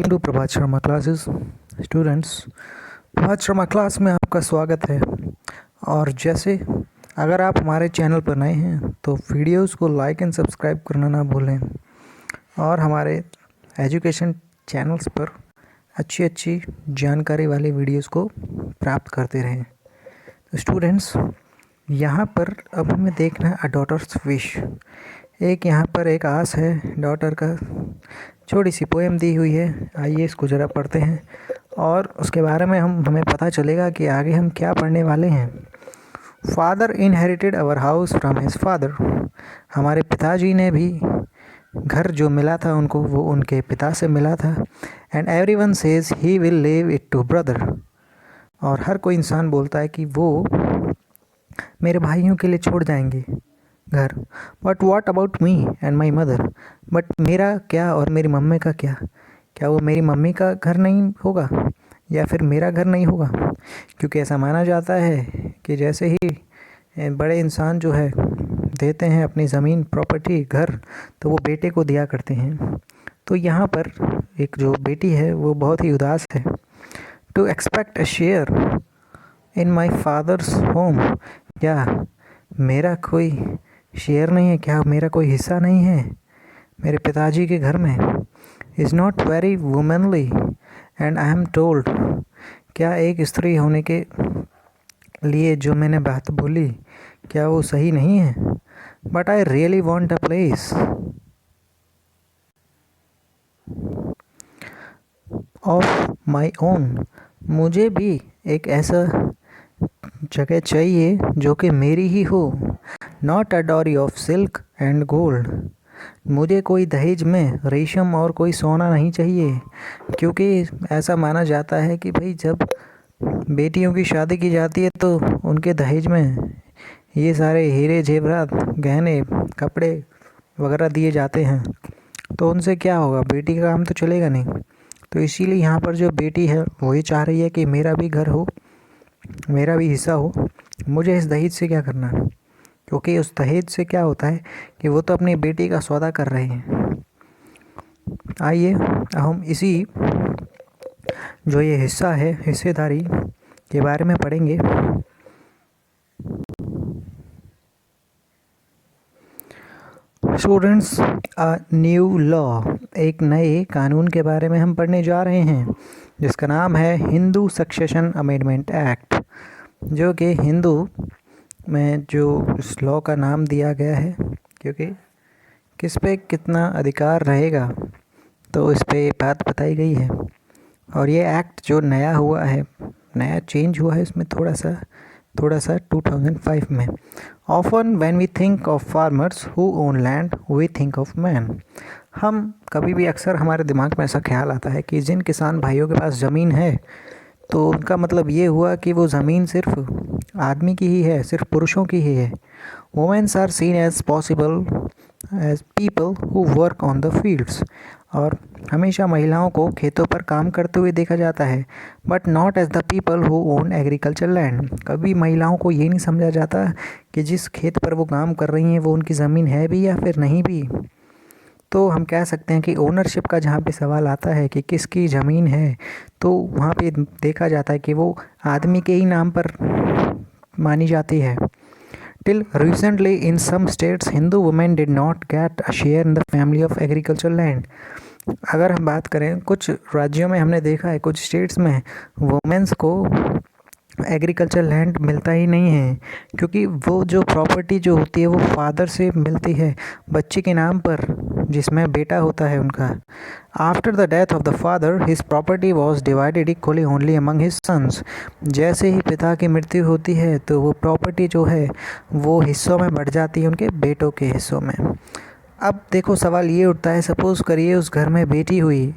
Welcome to Prabhat Sharma classes students. Prabhat Sharma class में आपका स्वागत है। और जैसे अगर आप हमारे चैनल पर नए हैं तो वीडियोस को लाइक एंड सब्सक्राइब करना ना भूलें और हमारे एजुकेशन चैनल्स पर अच्छी अच्छी जानकारी वाली वीडियोस को प्राप्त करते रहें। तो स्टूडेंट्स, यहाँ पर अब हमें देखना है अ डॉटर्स विश। एक यहाँ पर एक आस है डॉटर का, छोटी सी पोएम दी हुई है। आइए इसको ज़रा पढ़ते हैं और उसके बारे में हमें पता चलेगा कि आगे हम क्या पढ़ने वाले हैं। Father inherited our house from his father. हमारे पिताजी ने भी घर जो मिला था उनको, वो उनके पिता से मिला था। And everyone says he will leave it to brother. और हर कोई इंसान बोलता है कि वो मेरे भाइयों के लिए छोड़ जाएंगे घर। But what about me and my mother. But मेरा क्या और मेरी मम्मी का क्या? क्या वो मेरी मम्मी का घर नहीं होगा या फिर मेरा घर नहीं होगा? क्योंकि ऐसा माना जाता है कि जैसे ही बड़े इंसान जो है देते हैं अपनी ज़मीन, प्रॉपर्टी, घर, तो वो बेटे को दिया करते हैं। तो यहाँ पर एक जो बेटी है वो बहुत ही उदास है। To expect a share in my father's home. क्या मेरा कोई शेयर नहीं है? क्या मेरा कोई हिस्सा नहीं है मेरे पिताजी के घर में? Is not very womanly and I am told. क्या एक स्त्री होने के लिए जो मैंने बात बोली, क्या वो सही नहीं है? But I really want a place of my own. मुझे भी एक ऐसा जगह चाहिए जो कि मेरी ही हो। Not a dowry of silk and gold. मुझे कोई दहेज में रेशम और कोई सोना नहीं चाहिए, क्योंकि ऐसा माना जाता है कि भाई जब बेटियों की शादी की जाती है तो उनके दहेज में ये सारे हीरे जेवरात, गहने, कपड़े वगैरह दिए जाते हैं। तो उनसे क्या होगा? बेटी का काम तो चलेगा नहीं। तो इसीलिए यहाँ पर जो बेटी है वो ये चाह रही है कि मेरा भी घर हो, मेरा भी हिस्सा हो। मुझे इस दहेज से क्या करना? क्योंकि उस दहेज से क्या होता है कि वो तो अपनी बेटी का सौदा कर रहे हैं। आइए हम इसी जो ये हिस्सा है, हिस्सेदारी के बारे में पढ़ेंगे। स्टूडेंट्स, अ न्यू लॉ, एक नए कानून के बारे में हम पढ़ने जा रहे हैं जिसका नाम है हिंदू सक्सेशन अमेंडमेंट एक्ट, जो कि हिंदू में जो इस लॉ का नाम दिया गया है, क्योंकि किस पे कितना अधिकार रहेगा तो इस पे बात बताई गई है। और ये एक्ट जो नया हुआ है, नया चेंज हुआ है इसमें थोड़ा सा 2005 में। Often when we think of farmers who own land we think of man. हम कभी भी अक्सर हमारे दिमाग में ऐसा ख्याल आता है कि जिन किसान भाइयों के पास ज़मीन है तो उनका मतलब ये हुआ कि वो ज़मीन सिर्फ आदमी की ही है, सिर्फ पुरुषों की ही है। Womens are seen as possible as people who work on the fields. और हमेशा महिलाओं को खेतों पर काम करते हुए देखा जाता है, but not as the people who own agriculture land. कभी महिलाओं को ये नहीं समझा जाता कि जिस खेत पर वो काम कर रही हैं वो उनकी ज़मीन है भी या फिर नहीं भी। तो हम कह सकते हैं कि ओनरशिप का जहाँ पे सवाल आता है कि किसकी ज़मीन है, तो वहाँ पे देखा जाता है कि वो आदमी के ही नाम पर मानी जाती है। Till recently in some states Hindu women did not get a share in the family of agriculture land. अगर हम बात करें, कुछ राज्यों में हमने देखा है, कुछ स्टेट्स में वुमेन्स को एग्रीकल्चर लैंड मिलता ही नहीं है, क्योंकि वो जो प्रॉपर्टी जो होती है वो फादर से मिलती है बच्चे के नाम पर, जिसमें बेटा होता है उनका। After the death of the father his property was divided equally only among his sons. जैसे ही पिता की मृत्यु होती है तो वो प्रॉपर्टी जो है वो हिस्सों में बढ़ जाती है, उनके बेटों के हिस्सों में। अब देखो सवाल ये उठता है, सपोज़ करिए उस घर में बेटी हुई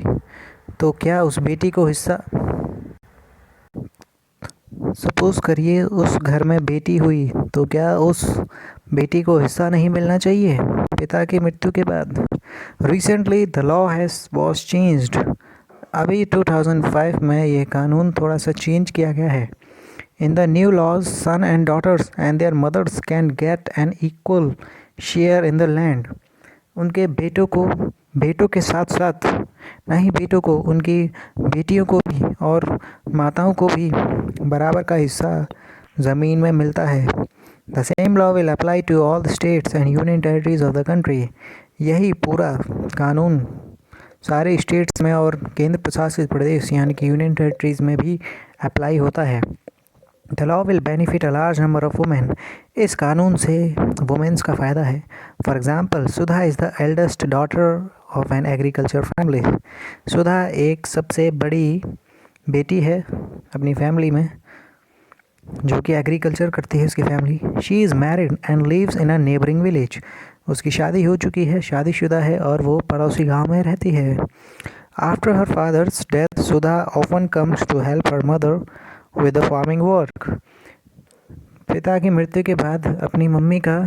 तो क्या उस बेटी को हिस्सा सपोज़ करिए उस घर में बेटी हुई तो क्या उस बेटी को हिस्सा नहीं मिलना चाहिए पिता की मृत्यु के बाद? Recently the law was changed. अभी 2005 में ये कानून थोड़ा सा चेंज किया गया है। In the new laws son and daughters and their mothers can get an equal share in the land. उनके बेटों को बेटों के साथ साथ ना ही बेटों को, उनकी बेटियों को भी और माताओं को भी बराबर का हिस्सा ज़मीन में मिलता है। The same law will apply to all the states and union territories of the country. यही पूरा कानून सारे स्टेट्स में और केंद्र प्रशासित प्रदेश यानी कि यूनियन टेरिटरीज में भी अप्लाई होता है। The law will benefit a large number of women. इस कानून से वुमेन्स का फ़ायदा है। For example, Sudha is the eldest daughter of an agriculture family. Sudha एक सबसे बड़ी बेटी है अपनी फैमिली में, जो कि एग्रीकल्चर करती है उसकी फैमिली। She is married and lives in a neighbouring village. उसकी शादी हो चुकी है, शादीशुदा है और वो पड़ोसी गांव में रहती है। After her father's death Sudha often comes to help her mother with the farming work. पिता की मृत्यु के बाद अपनी मम्मी का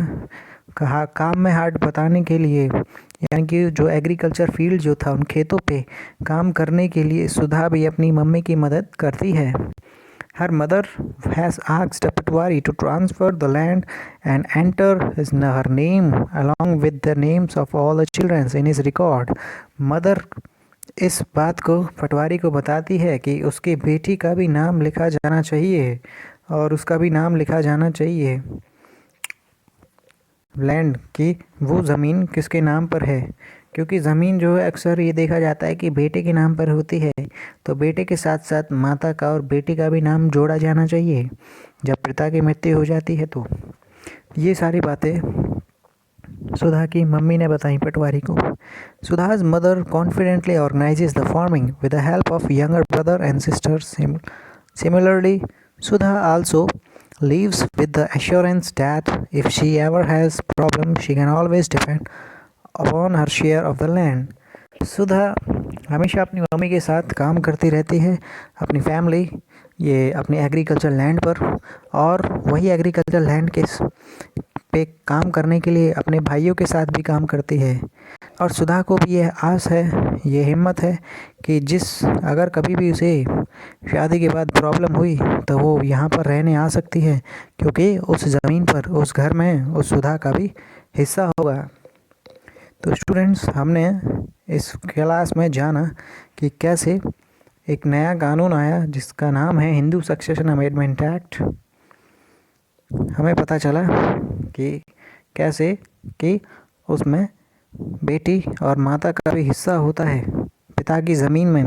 कहा काम में हाथ बटाने के लिए, यानी कि जो एग्रीकल्चर फील्ड जो था उन खेतों पे काम करने के लिए सुधा भी अपनी मम्मी की मदद करती है। Her mother has asked a Patwari to transfer the land and enter her name along with the names of all the children in his record. Mother इस बात को पटवारी को बताती है कि उसकी बेटी का भी नाम लिखा जाना चाहिए और उसका भी नाम लिखा जाना चाहिए लैंड की वो ज़मीन किसके नाम पर है, क्योंकि ज़मीन जो है अक्सर ये देखा जाता है कि बेटे के नाम पर होती है, तो बेटे के साथ साथ माता का और बेटी का भी नाम जोड़ा जाना चाहिए जब पिता की मृत्यु हो जाती है। तो ये सारी बातें सुधा की मम्मी ने बताई पटवारी को। Sudha's mother confidently organises the farming with the help of younger brother and sisters. Similarly Sudha also lives with the assurance that if she ever has problem she can always depend upon her share of the land. सुधा हमेशा अपनी mummy के साथ काम करती रहती है, अपनी family ये अपनी एग्रीकल्चर लैंड पर, और वही एग्रीकल्चर लैंड के पे काम करने के लिए अपने भाइयों के साथ भी काम करती है। और सुधा को भी यह आस है, ये हिम्मत है कि अगर कभी भी उसे शादी के बाद प्रॉब्लम हुई तो वो यहाँ पर रहने आ सकती है, क्योंकि उस ज़मीन पर, उस घर में उस सुधा का भी हिस्सा होगा। तो स्टूडेंट्स, हमने इस क्लास में जाना कि कैसे एक नया कानून आया जिसका नाम है हिंदू सक्सेशन अमेंडमेंट एक्ट। हमें पता चला कि कैसे कि उसमें बेटी और माता का भी हिस्सा होता है पिता की ज़मीन में।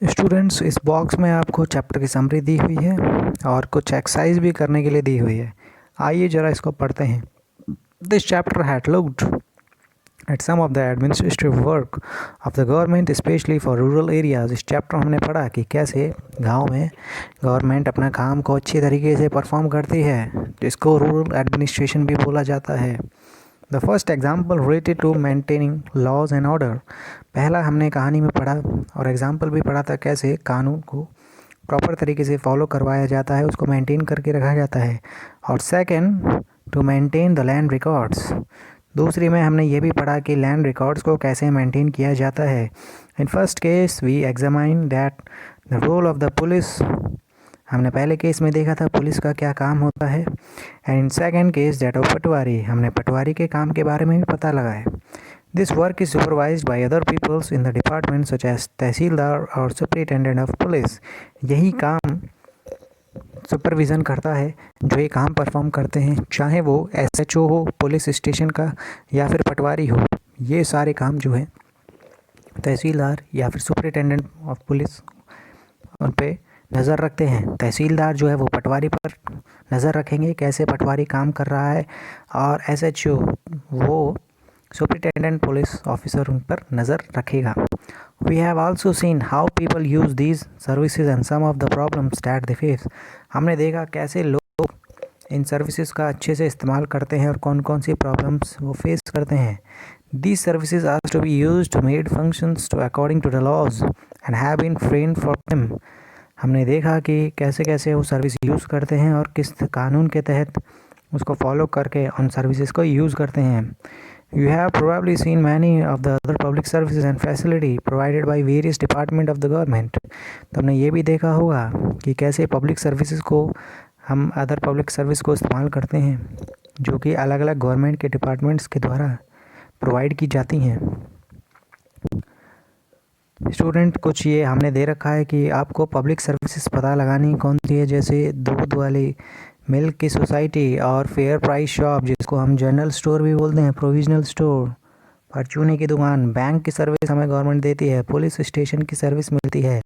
स्टूडेंट्स, इस बॉक्स में आपको चैप्टर की समरी दी हुई है और कुछ एक्सरसाइज भी करने के लिए दी हुई है। आइए ज़रा इसको पढ़ते हैं। This chapter had looked at some of the administrative work of the government specially for rural areas. इस चैप्टर हमने पढ़ा कि कैसे गांव में गवर्नमेंट अपना काम को अच्छी तरीके से परफॉर्म करती है, जिसको रूरल एडमिनिस्ट्रेशन भी बोला जाता है। The first example related to maintaining laws and order. पहला हमने कहानी में पढ़ा और एग्जाम्पल भी पढ़ा था कैसे कानून को प्रॉपर तरीके से फॉलो करवाया जाता है, उसको मेंटेन करके रखा जाता है। और second, to maintain the land records. दूसरी में हमने ये भी पढ़ा कि लैंड रिकॉर्ड्स को कैसे मेंटेन किया जाता है। In first case we examine that the role of the police. हमने पहले केस में देखा था पुलिस का क्या काम होता है। And in second case that of patwari, हमने पटवारी के काम के बारे में भी पता लगाया। This work is supervised by other peoples in the department such as tehsildar और सुपरिटेंडेंट ऑफ पुलिस। यही काम सुपरविज़न करता है जो ये काम परफॉर्म करते हैं, चाहे वो एसएचओ हो पुलिस स्टेशन का या फिर पटवारी हो। ये सारे काम जो है तहसीलदार या फिर सुपरिटेंडेंट ऑफ पुलिस उन पे नज़र रखते हैं। तहसीलदार जो है वो पटवारी पर नज़र रखेंगे कैसे पटवारी काम कर रहा है, और एसएचओ वो सुपरिटेंडेंट पुलिस ऑफिसर उन पर नज़र रखेगा। We have also seen how people use these services and some of the problems that they face. हमने देखा कैसे लोग इन सर्विसेज का अच्छे से इस्तेमाल करते हैं और कौन कौन सी प्रॉब्लम्स वो फेस करते हैं। These services are to be used to made functions to according to the laws and have been framed for them. हमने देखा कि कैसे कैसे वो सर्विस यूज़ करते हैं और किस कानून के तहत उसको फॉलो करके उन सर्विसेज को यूज़ करते हैं। You have probably seen many of the other public services and facility provided by various department of the government. तो हमने ये भी देखा होगा कि कैसे पब्लिक सर्विसेज को हम अदर पब्लिक सर्विस को इस्तेमाल करते हैं, जो कि अलग अलग गवर्नमेंट के डिपार्टमेंट्स के द्वारा प्रोवाइड की जाती हैं। स्टूडेंट, कुछ ये हमने दे रखा है कि आपको पब्लिक सर्विसेज पता लगानी कौन सी है, जैसे दूध वाली, मिल्क की सोसाइटी और फेयर प्राइस शॉप, जिसको हम जनरल स्टोर भी बोलते हैं, प्रोविजनल स्टोर, परचूने की दुकान, बैंक की सर्विस हमें गवर्नमेंट देती है, पुलिस स्टेशन की सर्विस मिलती है,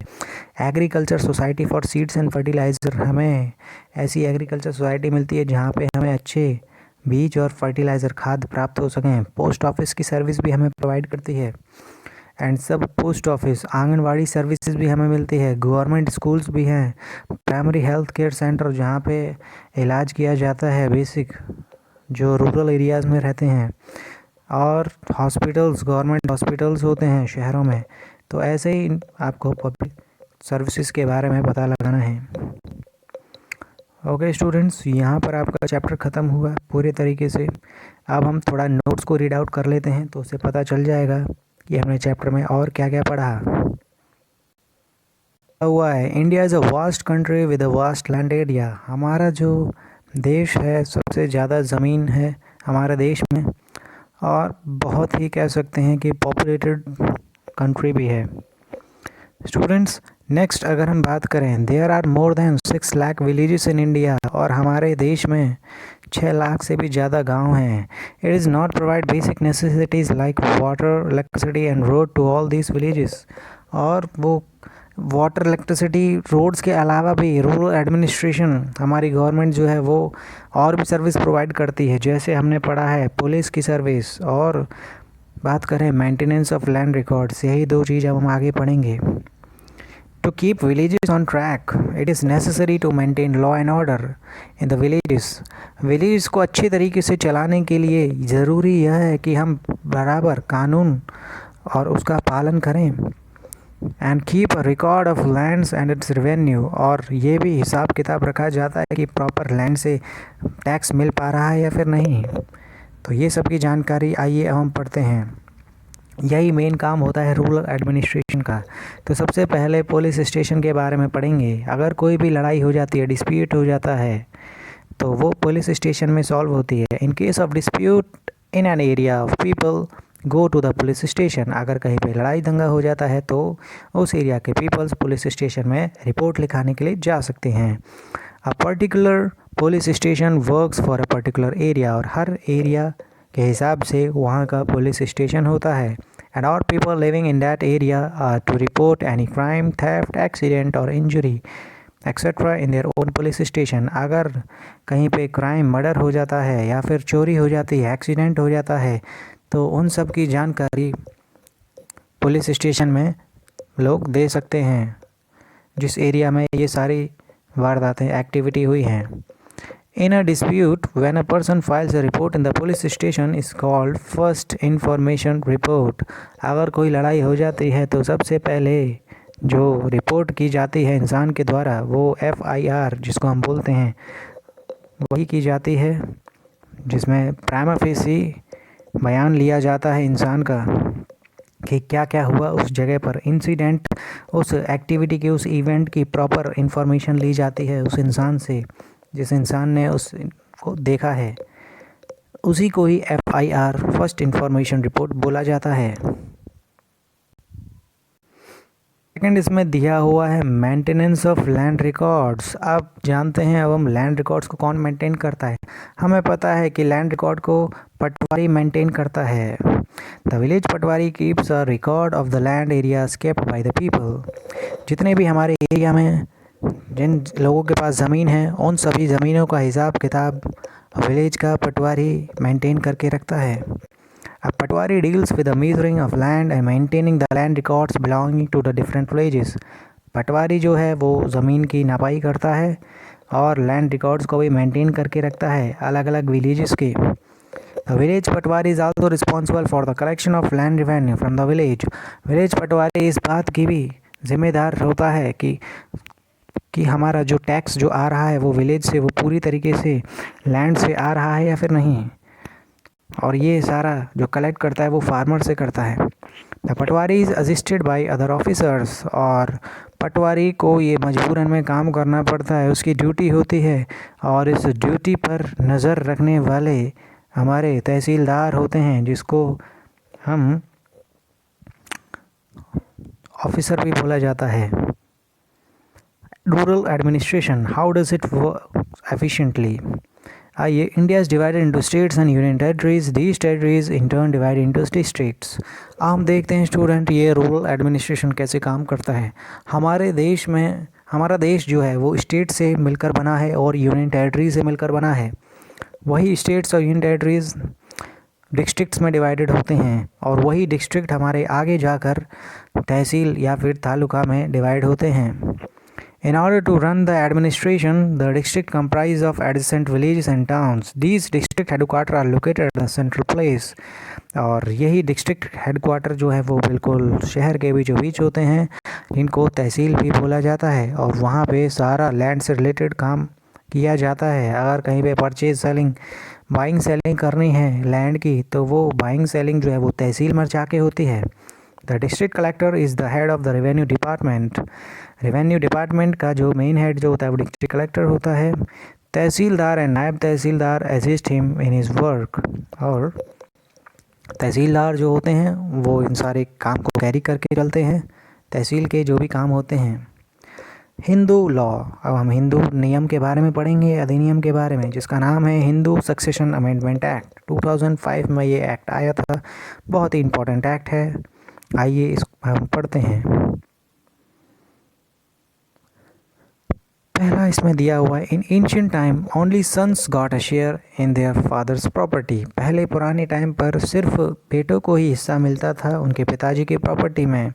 agriculture society for seeds and fertiliser, हमें ऐसी एग्रीकल्चर सोसाइटी मिलती है जहाँ पे हमें अच्छे बीज और फर्टिलाइज़र खाद प्राप्त हो सकें, पोस्ट ऑफिस की सर्विस भी हमें प्रोवाइड करती है, एंड सब पोस्ट ऑफिस, आंगनवाड़ी सर्विसेज भी हमें मिलती है, गवर्नमेंट स्कूल्स भी हैं, प्राइमरी हेल्थ केयर सेंटर जहाँ पे इलाज किया जाता है बेसिक, जो रूरल एरियाज़ में रहते हैं, और हॉस्पिटल्स, गवर्नमेंट हॉस्पिटल्स होते हैं शहरों में। तो ऐसे ही आपको पब्लिक सर्विसेज के बारे में पता लगाना है। ओके स्टूडेंट्स, यहाँ पर आपका चैप्टर ख़त्म हुआ पूरे तरीके से। अब हम थोड़ा नोट्स को रीड आउट कर लेते हैं, तो उससे पता चल जाएगा कि हमने चैप्टर में और क्या क्या पढ़ा हुआ है। India is a vast country with a vast land area. हमारा जो देश है, सबसे ज़्यादा ज़मीन है हमारे देश में, और बहुत ही कह सकते हैं कि पॉपुलेटेड कंट्री भी है। स्टूडेंट्स, नेक्स्ट अगर हम बात करें, there are more than 6 lakh villages in India, और हमारे देश में 6 लाख से भी ज़्यादा गांव हैं। It is not provide basic necessities like water, electricity and road to all these villages. और वो वाटर, इलेक्ट्रिसिटी, रोड्स के अलावा भी रूरल एडमिनिस्ट्रेशन, हमारी गवर्नमेंट जो है वो और भी सर्विस प्रोवाइड करती है, जैसे हमने पढ़ा है पुलिस की सर्विस, और बात करें मेंटेनेंस ऑफ लैंड रिकॉर्ड्स। यही 2 चीज़ अब हम आगे पढ़ेंगे। To keep villages on track, it is necessary to maintain law and order in the villages. Village को अच्छे तरीके से चलाने के लिए ज़रूरी यह है कि हम बराबर कानून और उसका पालन करें, and keep a record of lands and it's revenue, और ये भी हिसाब किताब रखा जाता है कि प्रॉपर लैंड से टैक्स मिल पा रहा है या फिर नहीं। तो ये सब की जानकारी आइए अब हम पढ़ते हैं। यही मेन काम होता है रूरल एडमिनिस्ट्रेशन का। तो सबसे पहले पुलिस स्टेशन के बारे में पढ़ेंगे। अगर कोई भी लड़ाई हो जाती है, डिस्प्यूट हो जाता है, तो वो पुलिस स्टेशन में सॉल्व होती है। In case of dispute in an area of people go to the police station. अगर कहीं पे लड़ाई दंगा हो जाता है तो उस एरिया के पीपल्स पुलिस स्टेशन में रिपोर्ट लिखाने के लिए जा सकते हैं। A particular police station works for a particular area, और हर एरिया के हिसाब से वहाँ का पुलिस स्टेशन होता है। एंड और people living in that area are to report any crime, theft, accident और injury etcetera in their own police station. अगर कहीं पे क्राइम, मर्डर हो जाता है या फिर चोरी हो जाती है, एक्सीडेंट हो जाता है, तो उन सब की जानकारी पुलिस स्टेशन में लोग दे सकते हैं, जिस एरिया में ये सारी वारदातें, एक्टिविटी हुई हैं। In a dispute, when a person files a report in the police station is called first information report. अगर कोई लड़ाई हो जाती है तो सबसे पहले जो रिपोर्ट की जाती है इंसान के द्वारा, वो FIR जिसको हम बोलते हैं, वही की जाती है, जिसमें प्राइमा फेसी बयान लिया जाता है इंसान का कि क्या क्या हुआ उस जगह पर, इंसिडेंट, उस एक्टिविटी की, उस इवेंट की प्रॉपर इन्फॉर्मेशन ली जाती है उस इंसान से, जिस इंसान ने उसको देखा है, उसी को ही FIR, फर्स्ट इंफॉर्मेशन रिपोर्ट बोला जाता है। सेकंड इसमें दिया हुआ है मेंटेनेंस ऑफ लैंड रिकॉर्ड्स। अब जानते हैं अब हम लैंड रिकॉर्ड्स को कौन मेंटेन करता है। हमें पता है कि लैंड रिकॉर्ड को पटवारी मेंटेन करता है। The village Patwari keeps a record of the land areas kept by the people. जितने भी हमारे एरिया में जिन लोगों के पास ज़मीन है, उन सभी ज़मीनों का हिसाब किताब विलेज का पटवारी मेंटेन करके रखता है। A patwari deals with the measuring of land and maintaining the land records belonging to the different villages. पटवारी जो है वो ज़मीन की नापाई करता है और लैंड रिकॉर्ड्स को भी मेंटेन करके रखता है अलग अलग विलेजेस के। The village patwari is also responsible for the collection of land revenue from the village. Village patwari इस बात की भी जिम्मेदार होता है कि हमारा जो टैक्स जो आ रहा है वो विलेज से, वो पूरी तरीके से लैंड से आ रहा है या फिर नहीं, और ये सारा जो कलेक्ट करता है वो फार्मर से करता है। The Patwari is assisted by other officers, और पटवारी को ये मजबूरन में काम करना पड़ता है, उसकी ड्यूटी होती है, और इस ड्यूटी पर नज़र रखने वाले हमारे तहसीलदार होते हैं, जिसको हम ऑफिसर भी बोला जाता है। Rural administration, how does it work efficiently? आइए, India is divided into states and union territories, these territories in turn divide into districts. हम देखते हैं स्टूडेंट, ये रूरल एडमिनिस्ट्रेशन कैसे काम करता है। हमारे देश में, हमारा देश जो है वो स्टेट से मिलकर बना है और यूनियन टेरिटरी से मिलकर बना है। वही स्टेट्स और यूनियन टेरिटरीज डिस्ट्रिक्ट्स में डिवाइडेड होते हैं, और वही डिस्ट्रिक्ट हमारे आगे जाकर तहसील या फिर तालुका में डिवाइड होते हैं। In order to run the administration, the district comprise of adjacent villages and towns. These district headquarters are located at the central place. और यही डिस्ट्रिक्ट हेडक्वार्टर जो है वो बिल्कुल शहर के बीचों बीच होते हैं, जिनको तहसील भी बोला जाता है, और वहाँ पे सारा लैंड से रिलेटेड काम किया जाता है। अगर कहीं पे परचेज सेलिंग, बाइंग सेलिंग करनी है लैंड की, तो वो बाइंग सेलिंग जो है वो तहसील में जाके होती है। The district collector is the head of the revenue department. Revenue department का जो मेन हेड जो होता है वो डिस्ट्रिक्ट कलेक्टर होता है। Tehsildar and naib tehsildar assist him in his work. और तहसीलदार जो होते हैं वो इन सारे काम को कैरी करके चलते हैं, तहसील के जो भी काम होते हैं। हिंदू लॉ, अब हम हिंदू नियम के बारे में पढ़ेंगे, अधिनियम के बारे में, जिसका नाम है हिंदू सक्सेशन अमेंडमेंट एक्ट। 2005 में ये एक्ट आया था, बहुत ही इम्पोर्टेंट एक्ट है। आइए इस हम पढ़ते हैं। पहला इसमें दिया हुआ है, in ancient time only sons got a share in their father's property. पहले पुराने टाइम पर सिर्फ बेटों को ही हिस्सा मिलता था उनके पिताजी की प्रॉपर्टी में,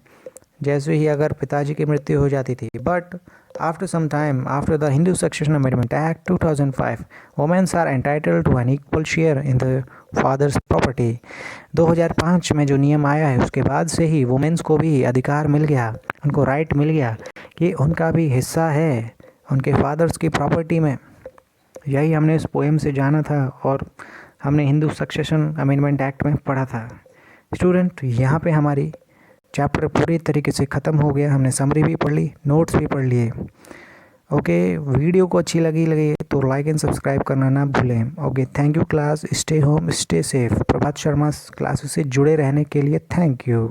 जैसे ही अगर पिताजी की मृत्यु हो जाती थी। But after some time, after the Hindu succession amendment act 2005, womens are entitled to an equal share in the father's property. 2005 में जो नियम आया है उसके बाद से ही वुमेन्स को भी अधिकार मिल गया, उनको राइट मिल गया कि उनका भी हिस्सा है उनके फादर्स की प्रॉपर्टी में। यही हमने इस पोएम से जाना था और हमने हिंदू सक्सेशन अमेंडमेंट एक्ट में पढ़ा था। स्टूडेंट, यहाँ पे हमारी चैप्टर पूरी तरीके से ख़त्म हो गया। हमने समरी भी पढ़ ली, नोट्स भी पढ़ लिए। ओके, वीडियो को अच्छी लगी तो लाइक एंड सब्सक्राइब करना ना भूलें। Okay, thank you class, stay home stay safe. Prabhat Sharma class से जुड़े रहने के लिए थैंक यू।